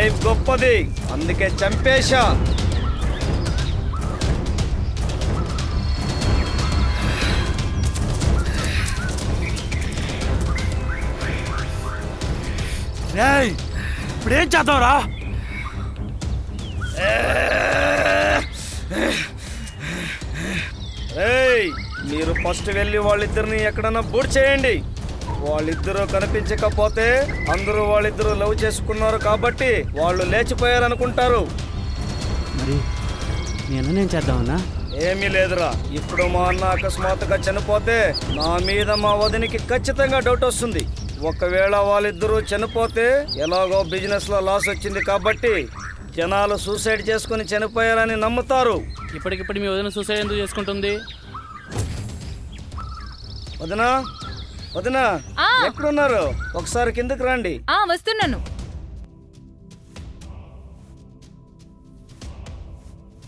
Life గొప్పది, అందుకే చంపేశా. ఇప్పుడేం చేద్దాంరా? మీరు ఫస్ట్ వెళ్ళి వాళ్ళిద్దరిని ఎక్కడన్నా బూడ్ చేయండి. వాళ్ళిద్దరూ కనిపించకపోతే అందరూ వాళ్ళిద్దరూ లవ్ చేసుకున్నారు కాబట్టి వాళ్ళు లేచిపోయారనుకుంటారు. మరి నేను చేద్దామన్నా? ఏమీ లేదురా, ఇప్పుడు మా అన్న అకస్మాత్తుగా చనిపోతే నా మీద మా వదినికి ఖచ్చితంగా డౌట్ వస్తుంది. ఒకవేళ వాళ్ళిద్దరూ చనిపోతే ఎలాగో బిజినెస్ లో లాస్ వచ్చింది కాబట్టి జనాలు సూసైడ్ చేసుకుని చనిపోయారని నమ్ముతారు. ఇప్పటికిప్పుడు మీ వదిన సూసైడ్ ఎందుకు చేసుకుంటుంది? వదినా వదినా ఎక్కడున్నారు? ఒకసారి కిందకి రండి. వస్తున్నాను.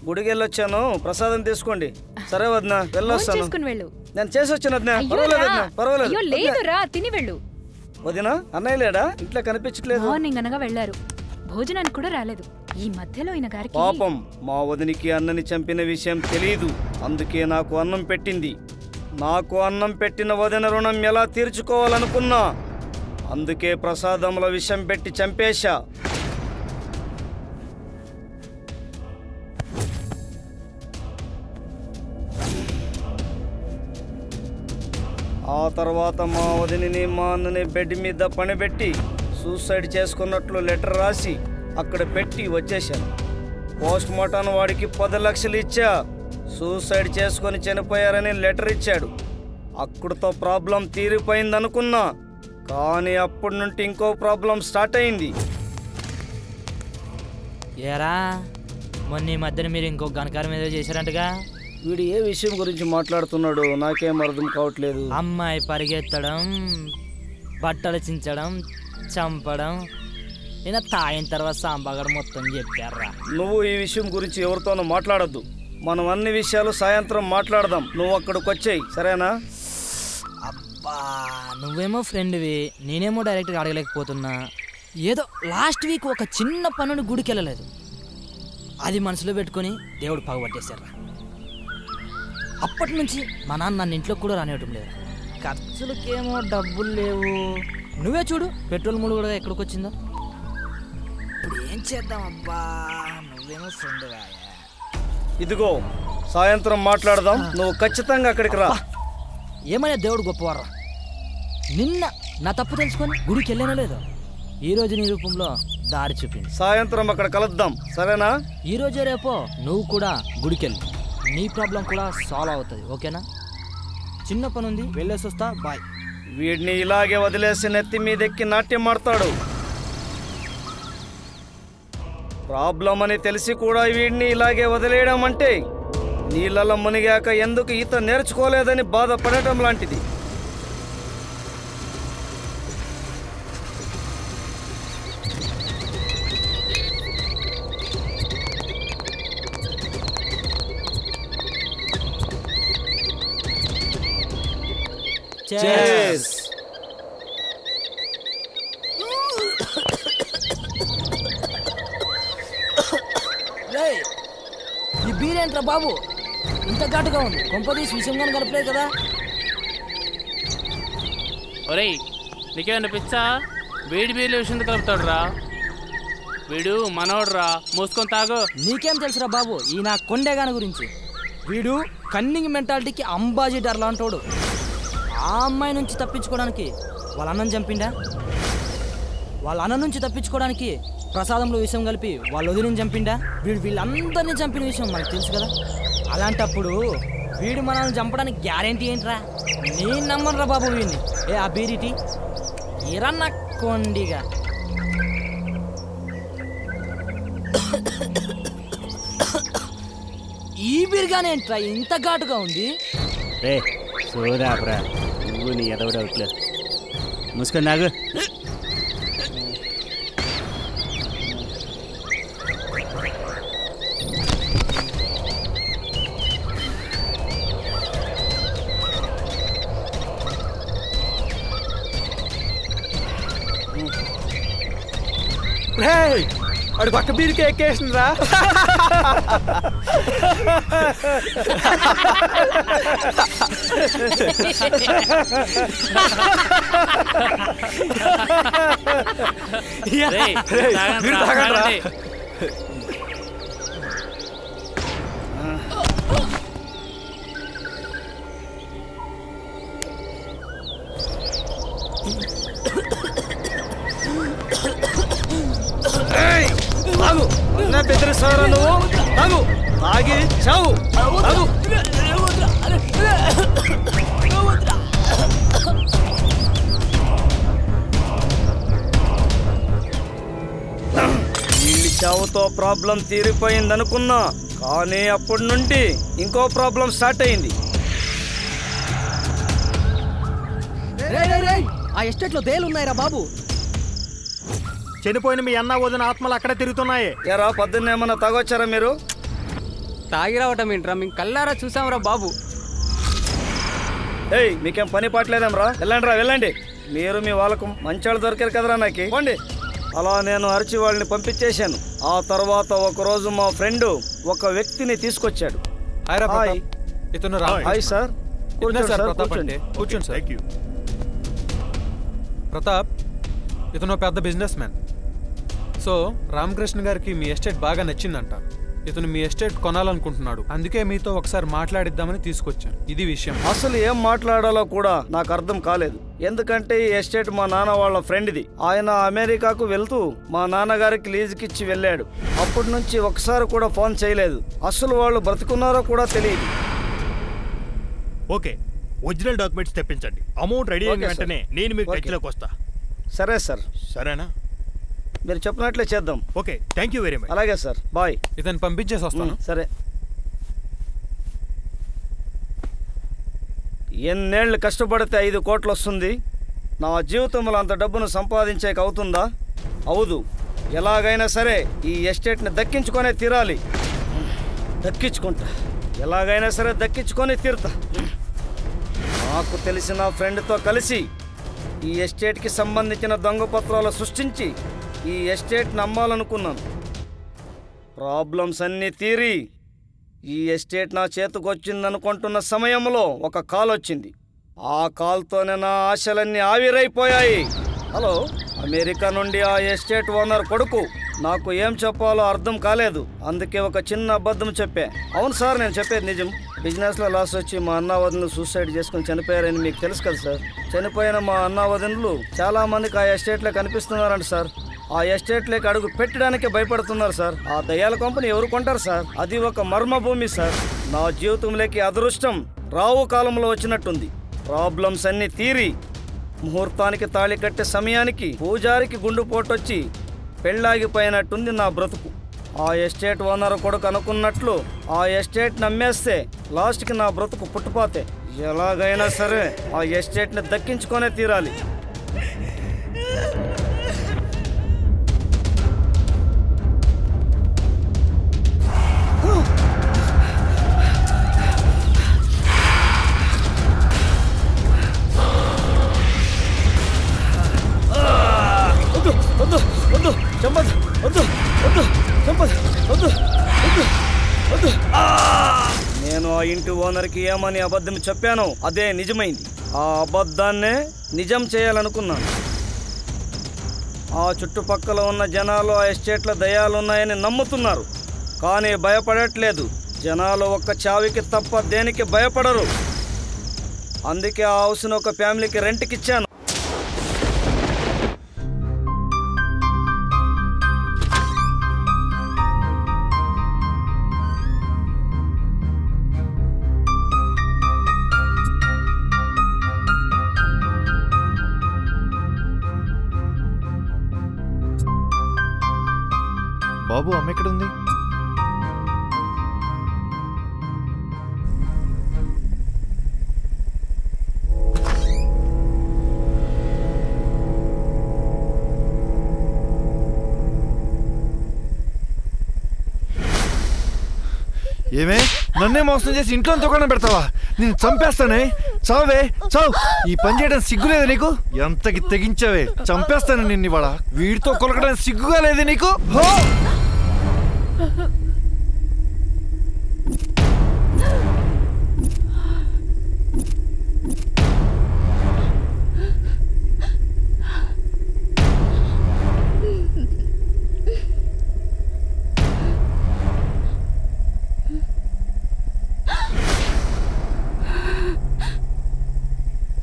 గుడికి వెళ్ళొచ్చాను, ప్రసాదం తీసుకోండి. సరే వదినా, వెళ్ళొస్తాను. నేను చేసి వచ్చాను వదినా. పర్వాలేదు వదినా, పర్వాలేదు. తిని వెళ్ళు. వదినా, అన్నయ్య లేడా? ఇంట్లో కనిపించట్లేదు. మార్నింగ్ అనగా వెళ్ళారు, భోజనానికి కూడా రాలేదు. ఈ మధ్యలో ఈయన గారికి పాపం మా వదినికి అన్నని చంపిన విషయం తెలియదు, అందుకే నాకు అన్నం పెట్టింది. నాకు అన్నం పెట్టిన వదిన రుణం ఎలా తీర్చుకోవాలనుకున్నా, అందుకే ప్రసాదంలో విషం పెట్టి చంపేశా. ఆ తర్వాత మా వదిని మా అన్నని బెడ్ మీద పనిపెట్టి సూసైడ్ చేసుకున్నట్లు లెటర్ రాసి అక్కడ పెట్టి వచ్చేశాను. పోస్ట్ మార్టం వాడికి 10 లక్షలు ఇచ్చా. సూసైడ్ చేసుకొని చనిపోయారని లెటర్ ఇచ్చాడు. అక్కడితో ప్రాబ్లం తీరిపోయిందనుకున్నా, కానీ అప్పటి నుండి ఇంకో ప్రాబ్లం స్టార్ట్ అయింది. ఏరా మొన్న ఈ మధ్యన మీరు ఇంకో గణకారం మీద చేశారంటగా? వీడు ఏ విషయం గురించి మాట్లాడుతున్నాడు నాకేం అర్థం కావట్లేదు. అమ్మాయి పరిగెత్తడం, బట్టలు చించడం, చంపడం, నేను తాగిన తర్వాత సాంబాగర్ మొత్తం చెప్పారా. నువ్వు ఈ విషయం గురించి ఎవరితోనూ మాట్లాడొద్దు. మనం అన్ని విషయాలు సాయంత్రం మాట్లాడదాం. నువ్వు అక్కడికి వచ్చేయి, సరేనా? అబ్బా, నువ్వేమో ఫ్రెండ్వి, నేనేమో డైరెక్ట్గా అడగలేకపోతున్నా. ఏదో లాస్ట్ వీక్ ఒక చిన్న పనుని గుడికి వెళ్ళలేదు, అది మనసులో పెట్టుకొని దేవుడు పగబట్టేశారా. అప్పటి నుంచి మా నాన్న నన్ను ఇంట్లోకి కూడా రానివ్వటం లేదు. ఖర్చులకేమో డబ్బులు లేవు. నువ్వే చూడు, పెట్రోల్ మూడు కూడా ఎక్కడికి వచ్చిందో. ఇప్పుడు ఏం చేద్దాం? అబ్బా, నువ్వేమో ఫ్రెండ్ రాయా. ఇదిగో సాయంత్రం మాట్లాడదాం, నువ్వు ఖచ్చితంగా అక్కడికి రా. ఏమైనా దేవుడు గొప్పవారా. నిన్న నా తప్పు తెలుసుకొని గుడికి వెళ్ళానో లేదో, ఈరోజు నీ రూపంలో దారి చూపింది. సాయంత్రం అక్కడ కలుద్దాం, సరేనా? ఈరోజే రేపో నువ్వు కూడా గుడికి వెళ్ళు, నీ ప్రాబ్లం కూడా సాల్వ్ అవుతుంది, ఓకేనా? చిన్న పని ఉంది, వెళ్ళేసి వస్తా, బాయ్. వీడిని ఇలాగే వదిలేసి నెత్తి మీదెక్కి నాట్యం ఆడతాడు. ప్రాబ్లం అని తెలిసి కూడా వీడిని ఇలాగే వదిలేయడం అంటే నీళ్ళలో మునిగాక ఎందుకు ఈత నేర్చుకోలేదని బాధపడటం లాంటిది. Cheers. ఈ బీర్ ఏంట్రా బాబు ఇంత ఘాటుగా ఉంది? కొంపదీసి విషయంగా కలపలేదు కదా? ఒరేయ్, నీకేమన్నా పిచ్చా? వేడి బీర్లు విషయం కలుపుతాడు రా వీడు, మనోడ్రా, మూసుకొని తాగు. నీకేం తెలుసురా బాబు ఈ నా కొండేగాని గురించి? వీడు కన్నింగ్ మెంటాలిటీకి అంబాసిడర్ లాంటోడు. ఆ అమ్మాయి నుంచి తప్పించుకోవడానికి వాళ్ళ అన్నం చంపిండా, వాళ్ళ అన్న నుంచి తప్పించుకోవడానికి ప్రసాదంలో విషయం కలిపి వాళ్ళ వదిలిని చంపిండా. వీళ్ళందరినీ చంపిన విషయం మనకు తెలుసు కదా. అలాంటప్పుడు వీడు మనల్ని చంపడానికి గ్యారెంటీ ఏంట్రా? నేను నమ్మనురా బాబు వీడిని. ఆ బీరిటి ఇరన్న కొండిగా. ఈ బీరుగానేంట్రా ఇంత ఘాటుగా ఉంది? రే సోదాపురా, నువ్వు నీ ఎదవడవుట్లేదు. మూసుకొని నాగు. వాడు పక్క బీరుకే ఎక్కేసిండ్రా. రేయ్, తాగండి. తాగు నా బెదిరిస్తారా నువ్వు? తాగు, తాగి చావు. తాగు. వీళ్ళ చావుతో ప్రాబ్లం తీరిపోయిందనుకున్నా, కానీ అప్పటి నుండి ఇంకో ప్రాబ్లం స్టార్ట్ అయింది. ఆ ఎస్టేట్ లో దేలున్నాయిరా బాబు. చనిపోయిన మీ అన్న వదిన ఆత్మలు అక్కడే తిరుగుతున్నాయి. ఎరా పొద్దున్న ఏమన్నా తాగొచ్చారా మీరు? తాగి రావటం ఏంట్రా, మేము కల్లారా చూసాంరా బాబు. ఏయ్, మీకేం పని పాటలేదేమ్రా? వెళ్ళండి రా, వెళ్ళండి. మీరు మీ వాళ్ళకు మంచాళ్ళు దొరికారు కదరా నాకు. పోండి. అలా నేను అరిచి వాళ్ళని పంపించేశాను. ఆ తర్వాత ఒకరోజు మా ఫ్రెండ్ ఒక వ్యక్తిని తీసుకొచ్చాడు. హాయ్. ఇతను హాయ్ సార్. కూర్చోండి సార్, ప్రతాప్ కూర్చోండి. అంటే కూర్చోండి సార్. ప్రతాప్ ఇతను పెద్ద బిజినెస్ మ్యాన్. సో రామకృష్ణ గారికి మీ ఎస్టేట్ బాగా నచ్చిందంట. ఇతను మీ ఎస్టేట్ కొనాలనుకుంటున్నాడు. అందుకే మీతో ఒకసారి మాట్లాడిద్దామని తీసుకొచ్చాను. ఇది విషయం. అసలు ఏం మాట్లాడాలో కూడా నాకు అర్థం కాలేదు. ఎందుకంటే ఈ ఎస్టేట్ మా నాన్న వాళ్ళ ఫ్రెండ్ది. ఆయన అమెరికాకు వెళ్తూ మా నాన్నగారికి లీజుకిచ్చి వెళ్ళాడు. అప్పటి నుంచి ఒకసారి కూడా ఫోన్ చేయలేదు. అసలు వాళ్ళు బ్రతుకున్నారో కూడా తెలియదు. ఓకే, ఒరిజినల్ డాక్యుమెంట్స్ తెప్పించండి. అమౌంట్ రెడీ అయిన వెంటనే నేను మీకు టచ్లోకి వస్తా. సరే సార్. సరేనా? మీరు చెప్పినట్లే చేద్దాం. Okay, thank you very much. అలాగే సార్, బాయ్. ఇతను పంపించేసి వస్తాను. సరే. ఎన్నేళ్ళు కష్టపడితే 5 కోట్లు వస్తుంది? నా జీవితంలో అంత డబ్బును సంపాదించేక అవుతుందా? అవుదు. ఎలాగైనా సరే ఈ ఎస్టేట్ని దక్కించుకొనే తీరాలి. దక్కించుకుంటా, ఎలాగైనా సరే దక్కించుకొని తీరుతా. నాకు తెలిసిన ఫ్రెండ్తో కలిసి ఈ ఎస్టేట్కి సంబంధించిన దొంగ పత్రాలు సృష్టించి ఈ ఎస్టేట్ని అమ్మాలనుకున్నాను. ప్రాబ్లమ్స్ అన్నీ తీరి ఈ ఎస్టేట్ నా చేతికి వచ్చిందనుకుంటున్న సమయంలో ఒక కాల్ వచ్చింది. ఆ కాల్తోనే నా ఆశలన్నీ ఆవిరైపోయాయి. హలో, అమెరికా నుండి ఆ ఎస్టేట్ ఓనర్ కొడుకు. నాకు ఏం చెప్పాలో అర్థం కాలేదు. అందుకే ఒక చిన్న అబద్ధం చెప్పా. అవును సార్, నేను చెప్పేది నిజం. బిజినెస్లో లాస్ వచ్చి మా అన్న వదినలు సూసైడ్ చేసుకుని చనిపోయారని మీకు తెలుసు కదా సార్. చనిపోయిన మా అన్న వదినలు చాలా మందికి ఆ ఎస్టేట్లో కనిపిస్తున్నారంట సార్. ఆ ఎస్టేట్లోకి అడుగు పెట్టడానికే భయపడుతున్నారు సార్. ఆ దయ్యాల కంపెనీ ఎవరు కొంటారు సార్? అది ఒక మర్మభూమి సార్. నా జీవితంలోకి అదృష్టం రావు కాలంలో వచ్చినట్టుంది. ప్రాబ్లమ్స్ అన్నీ తీరి ముహూర్తానికి తాళి కట్టే సమయానికి పూజారికి గుండుపోటొచ్చి పెళ్ళాగిపోయినట్టుంది నా బ్రతుకు. ఆ ఎస్టేట్ ఓనర్ కొడుకు అనుకున్నట్లు ఆ ఎస్టేట్ నమ్మేస్తే లాస్ట్కి నా బ్రతుకు పుట్టుపోతే. ఎలాగైనా సరే ఆ ఎస్టేట్ని దక్కించుకొనే తీరాలి. నేను ఆ ఇంటి ఓనర్కి ఏమని అబద్ధం చెప్పానో అదే నిజమైంది. ఆ అబద్ధాన్నే నిజం చేయాలనుకున్నాను. ఆ చుట్టుపక్కల ఉన్న జనాలు ఆ ఎస్టేట్లో దయ్యాలున్నాయని నమ్ముతున్నారు, కానీ భయపడట్లేదు. జనాలు ఒక్క చావికి తప్ప దేనికి భయపడరు. అందుకే ఆ హౌస్ను ఒక ఫ్యామిలీకి రెంట్కి ఇచ్చాను. బాబు, అమ్మ ఎక్కడుంది? ఏమే, నన్నే మోసం చేసి ఇంట్లో దుకాణం పెడతావా? నేను చంపేస్తానే. చావే, చావు. ఈ పని చేయడం సిగ్గులేదు నీకు? ఎంతకి తెగించావే, చంపేస్తాను నిన్ను ఇవాళ. వీడితో కొలకడానికి సిగ్గుగా లేదు నీకు?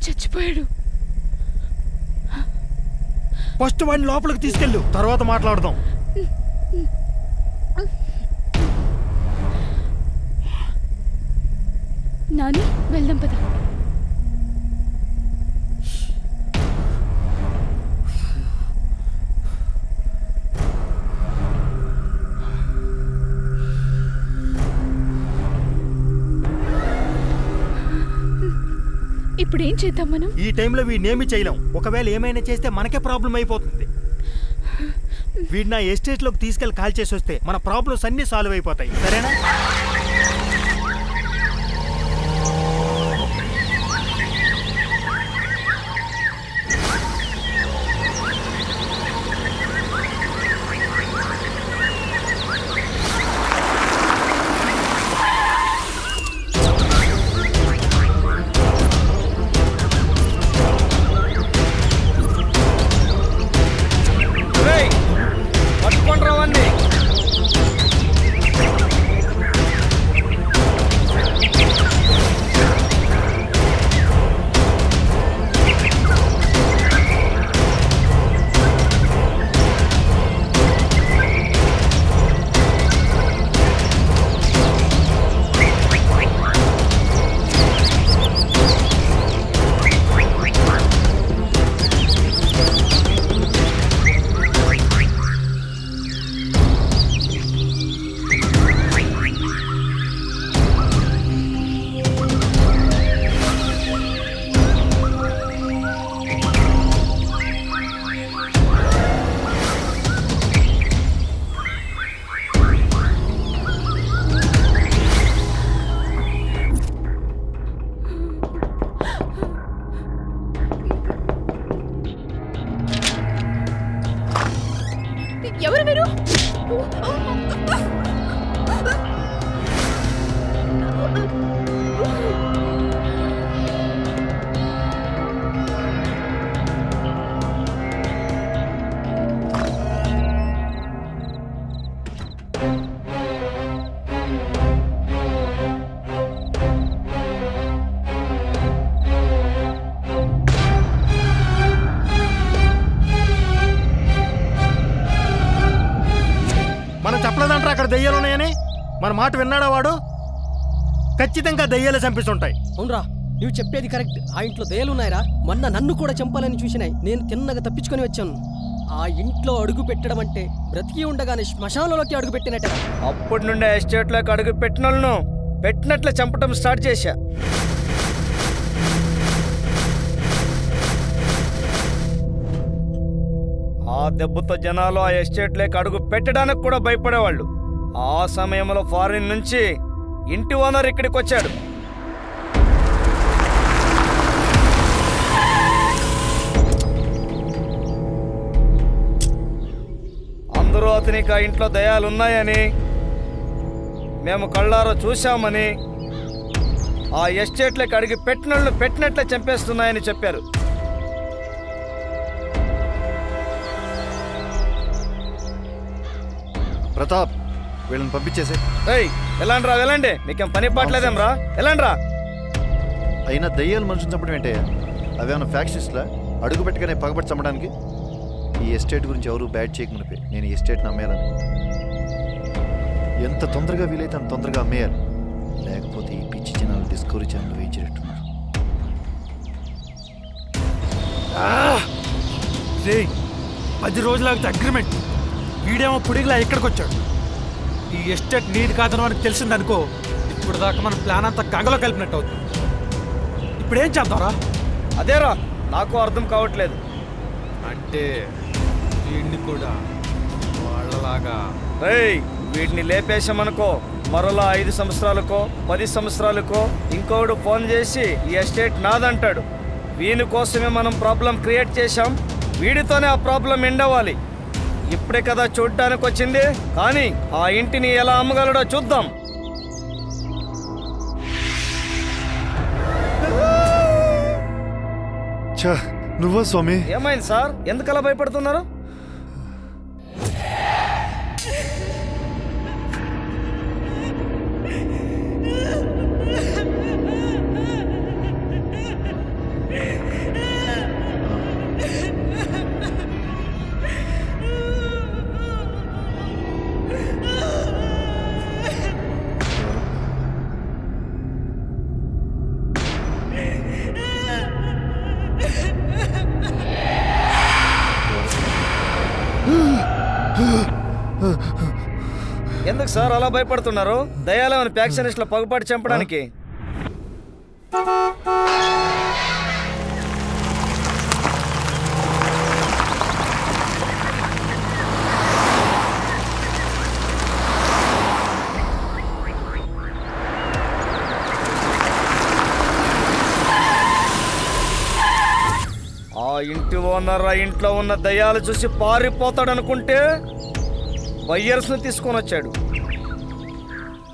చచ్చిపోయాడు. ఫస్ట్ వాడిని లోపలికి తీసుకెళ్ళు, తర్వాత మాట్లాడదాం. నాని వెళ్దాం పద. ఇప్పుడు ఏం చేద్దాం మనం? ఈ టైంలో వీడినేమి చేయలేం. ఒకవేళ ఏమైనా చేస్తే మనకే ప్రాబ్లం అయిపోతుంది. వీడిని నా ఎస్టేట్లోకి తీసుకెళ్ళి కాల్ చేసి వస్తే మన ప్రాబ్లమ్స్ అన్నీ సాల్వ్ అయిపోతాయి. సరేనా? ఎవరు మీరు? చెప్పలేదంటారా అక్కడ దయ్యాలున్నాయని? మన మాట విన్నాడా వాడు? ఖచ్చితంగా దయ్యాలు చంపిస్తుంటాయి. అవునరా, నువ్వు చెప్పేది కరెక్ట్. ఆ ఇంట్లో దయ్యాలున్నాయిరా. మొన్న నన్ను కూడా చంపాలని చూసినాయి. నేను తిన్నగా తప్పించుకొని వచ్చాను. ఆ ఇంట్లో అడుగు పెట్టడం అంటే బ్రతికి ఉండగానే శ్మశానంలోకి అడుగు పెట్టినట్టే. అప్పటి నుండి ఎస్టేట్లోకి అడుగు పెట్టినోళ్ళను పెట్టినట్లే చంపటం స్టార్ట్ చేశా. ఆ దెబ్బతో జనాలు ఆ ఎస్టేట్లోకి అడుగు పెట్టడానికి కూడా భయపడేవాళ్ళు. ఆ సమయంలో ఫారిన్ నుంచి ఇంటి ఓనర్ ఇక్కడికి వచ్చాడు. అందరూ అతనికి ఆ ఇంట్లో దయాలున్నాయని, మేము కళ్ళారో చూశామని, ఆ ఎస్టేట్లోకి అడిగి పెట్టినోళ్ళు పెట్టినట్లే చంపేస్తున్నాయని చెప్పారు. ప్రతాప్, వీళ్ళని పంపించేసే. వెళ్ళండి రా, వెళ్ళండి. మీకేం పని పాటలేదేం రా, వెళ్ళండి రా. అయినా దయ్యాలు మనుషులు చంపడం ఏంటే? అవేమన్నా ఫ్యాక్షన్స్లా? అడుగు పెట్టగానే పగబట్టి చంపడానికి? ఈ ఎస్టేట్ గురించి ఎవరు బ్యాడ్ చేయకమునిపే నేను ఈ ఎస్టేట్ని అమ్మేయాలని. ఎంత తొందరగా వీలైతే అంత తొందరగా అమ్మేయాలి. లేకపోతే ఈ పిచ్చి జనాలు డిస్కవరీ ఛానల్ వేయించేటట్టున్నారు. 10 రోజులకి అగ్రిమెంట్. వీడేమో పుడిగిలా ఇక్కడికి వచ్చాడు. ఈ ఎస్టేట్ నీది కాదని మనకు తెలిసిందనుకో, ఇప్పుడు దాకా మన ప్లాన్ అంతా గంగలో కలిపినట్టు అవుతుంది. ఇప్పుడు ఏం చేద్దాంరా? అదేరా నాకు అర్థం కావట్లేదు. అంటే వీడిని కూడా వాళ్ళలాగా వీడిని లేపేశామనుకో, మరోలా 5 సంవత్సరాలకో 10 సంవత్సరాలకో ఇంకోడు ఫోన్ చేసి ఈ ఎస్టేట్ నాదంటాడు. వీని కోసమే మనం ప్రాబ్లం క్రియేట్ చేశాం. వీడితోనే ఆ ప్రాబ్లం ఎండ్ అవ్వాలి. ఇప్పుడే కదా చూడ్డానికి వచ్చింది, కానీ ఆ ఇంటిని ఎలా అమ్మగలడో చూద్దాం. నువ్వా స్వామి? ఏమైంది సార్, ఎందుకలా భయపడుతున్నారు? ఎందుకు సార్ అలా భయపడుతున్నారు? దయాలేమని ప్యాక్షనిస్ట్ల పగుపాటు చంపడానికి. ఆ ఇంటి ఓనర్ ఆ ఇంట్లో ఉన్న దయ్యాలు చూసి పారిపోతాడనుకుంటే బయ్యర్స్ని తీసుకొని వచ్చాడు.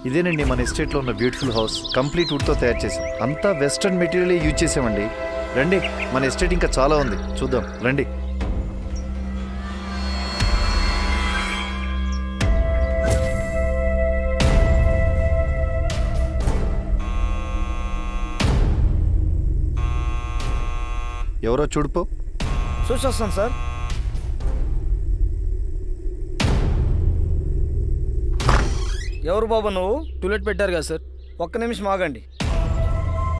ఇదేనండి మన ఎస్టేట్లో ఉన్న బ్యూటిఫుల్ హౌస్. కంప్లీట్ వుడ్తో తయారు చేసాం. అంతా వెస్ట్రన్ మెటీరియల్ యూజ్ చేసామండి. రండి, మన ఎస్టేట్ ఇంకా చాలా ఉంది, చూద్దాం రండి. ఎవరో చూడుపో. చూసొస్తాను సార్. ఎవరు బాబు నువ్వు? టూలెట్ పెట్టారు కదా సార్. ఒక్క నిమిషం ఆగండి.